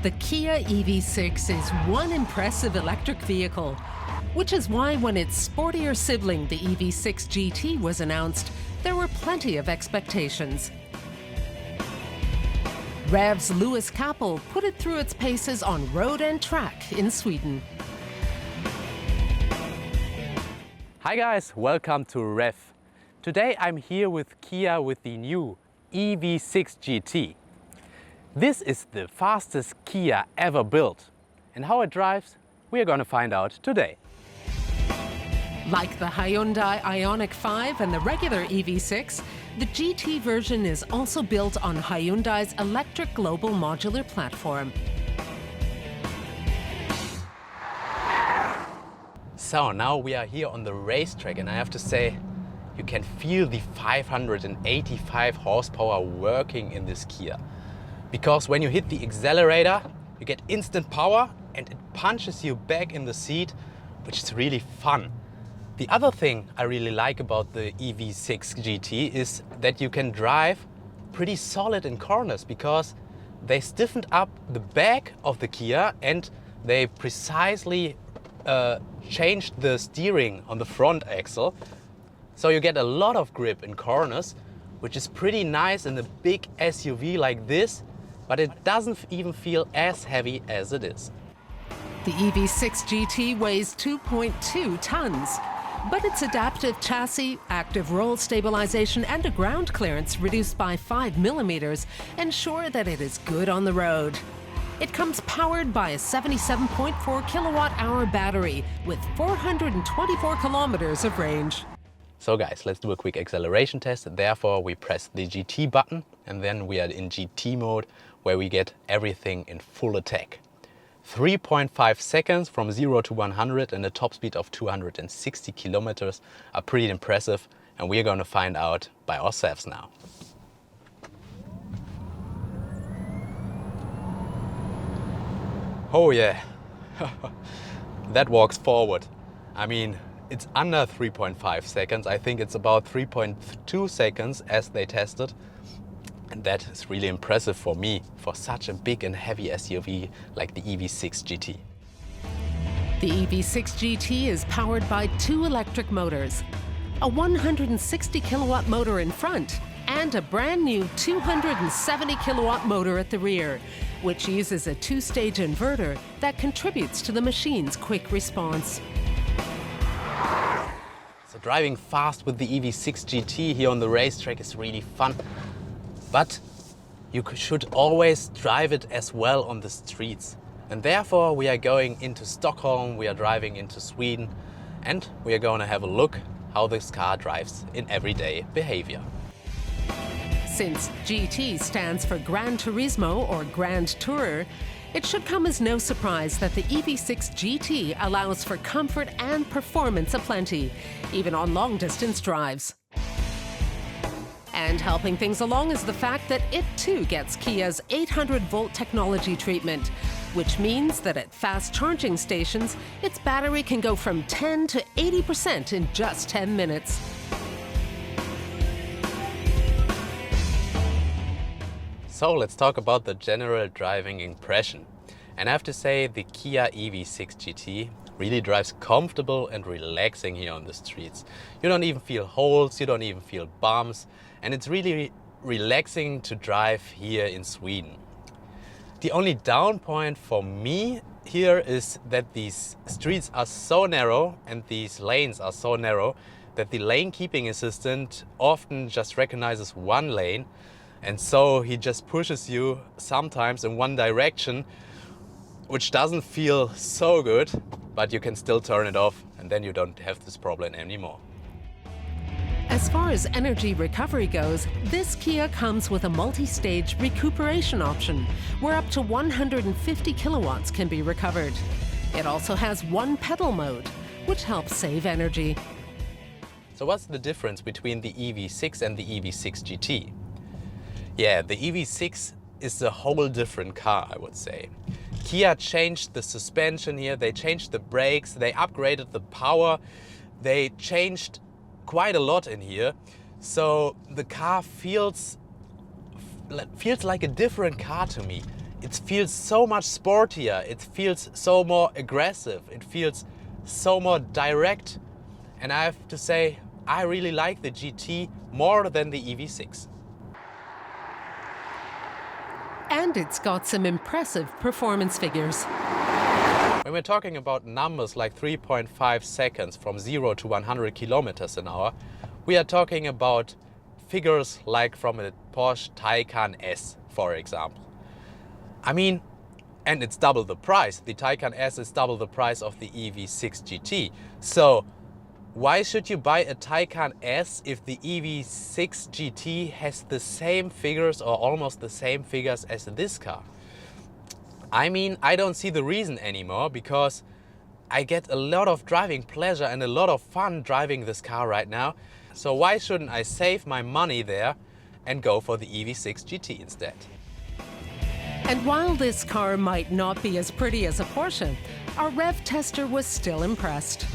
The Kia EV6 is one impressive electric vehicle, which is why when its sportier sibling, the EV6 GT, was announced, there were plenty of expectations. REV's Lewis Kappel put it through its paces on road and track in Sweden. Hi guys, welcome to REV. Today I'm here with Kia with the new EV6 GT. This is the fastest Kia ever built. And how it drives, we are going to find out today. Like the Hyundai Ioniq 5 and the regular EV6, the GT version is also built on Hyundai's electric global modular platform. So now we are here on the racetrack, and I have to say, you can feel the 585 horsepower working in this Kia. Because when you hit the accelerator, you get instant power and it punches you back in the seat, which is really fun. The other thing I really like about the EV6 GT is that you can drive pretty solid in corners, because they stiffened up the back of the Kia and they precisely changed the steering on the front axle. So you get a lot of grip in corners, which is pretty nice in a big SUV like this, but it doesn't even feel as heavy as it is. The EV6 GT weighs 2.2 tons, but its adaptive chassis, active roll stabilization, and a ground clearance reduced by 5 millimeters ensure that it is good on the road. It comes powered by a 77.4 kilowatt-hour battery with 424 kilometers of range. So guys, let's do a quick acceleration test. Therefore, we press the GT button and then we are in GT mode, where we get everything in full attack. 3.5 seconds from 0 to 100 and a top speed of 260 kilometers are pretty impressive, and we're going to find out by ourselves now. Oh yeah, that walks forward. I mean, it's under 3.5 seconds. I think it's about 3.2 seconds as they tested. And that is really impressive for me, for such a big and heavy SUV like the EV6 GT. The EV6 GT is powered by two electric motors, a 160 kilowatt motor in front and a brand new 270 kilowatt motor at the rear, which uses a two-stage inverter that contributes to the machine's quick response. So driving fast with the EV6 GT here on the racetrack is really fun. But you should always drive it as well on the streets. And therefore we are going into Stockholm, we are driving into Sweden, and we are going to have a look how this car drives in everyday behavior. Since GT stands for Gran Turismo or Grand Tourer, it should come as no surprise that the EV6 GT allows for comfort and performance aplenty, even on long-distance drives. And helping things along is the fact that it too gets Kia's 800-volt technology treatment, which means that at fast charging stations, its battery can go from 10 to 80% in just 10 minutes. So let's talk about the general driving impression. And I have to say, the Kia EV6 GT really drives comfortable and relaxing here on the streets. You don't even feel holes, you don't even feel bumps, and it's really relaxing to drive here in Sweden. The only down point for me here is that these streets are so narrow and these lanes are so narrow that the lane keeping assistant often just recognizes one lane, and so he just pushes you sometimes in one direction, which doesn't feel so good, but you can still turn it off and then you don't have this problem anymore. As far as energy recovery goes, this Kia comes with a multi-stage recuperation option, where up to 150 kilowatts can be recovered. It also has one pedal mode, which helps save energy. So what's the difference between the EV6 and the EV6 GT? Yeah, the EV6 is a whole different car, I would say. Kia changed the suspension here, they changed the brakes, they upgraded the power, they changed quite a lot in here. So the car feels like a different car to me. it feels so much sportier, it feels so more aggressive, it feels so more direct. And I have to say, I really like the GT more than the EV6. And it's got some impressive performance figures. When we're talking about numbers like 3.5 seconds from 0 to 100 kilometers an hour, we are talking about figures like from a Porsche Taycan S, for example. I mean, and it's double the price. The Taycan S is double the price of the EV6 GT. So why should you buy a Taycan S if the EV6 GT has the same figures or almost the same figures as this car? I mean, I don't see the reason anymore, because I get a lot of driving pleasure and a lot of fun driving this car right now. So why shouldn't I save my money there and go for the EV6 GT instead? And while this car might not be as pretty as a Porsche, our rev tester was still impressed.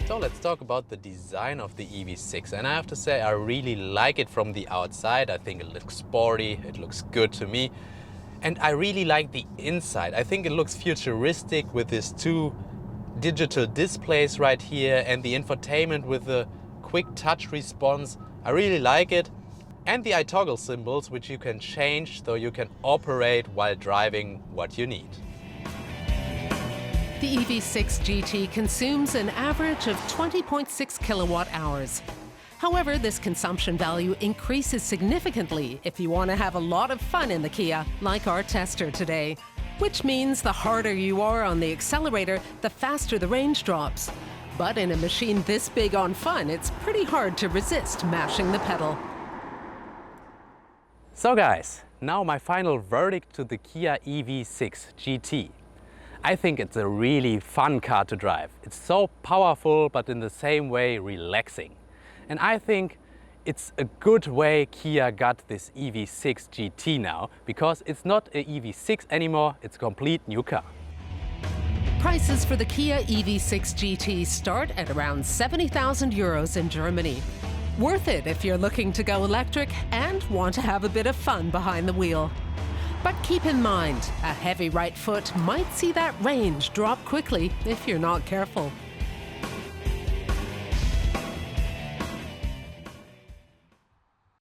So let's talk about the design of the EV6. And I have to say, I really like it from the outside. I think it looks sporty, it looks good to me. And I really like the inside. I think it looks futuristic with these two digital displays right here and the infotainment with the quick touch response. I really like it. And the iToggle symbols, which you can change so you can operate while driving what you need. The EV6 GT consumes an average of 20.6 kilowatt hours. However, this consumption value increases significantly if you want to have a lot of fun in the Kia, like our tester today. Which means the harder you are on the accelerator, the faster the range drops. But in a machine this big on fun, it's pretty hard to resist mashing the pedal. So guys, now my final verdict to the Kia EV6 GT. I think it's a really fun car to drive. It's so powerful, but in the same way relaxing. And I think it's a good way Kia got this EV6 GT now, because it's not a EV6 anymore, it's a complete new car. Prices for the Kia EV6 GT start at around 70,000 euros in Germany. Worth it if you're looking to go electric and want to have a bit of fun behind the wheel. But keep in mind, a heavy right foot might see that range drop quickly if you're not careful.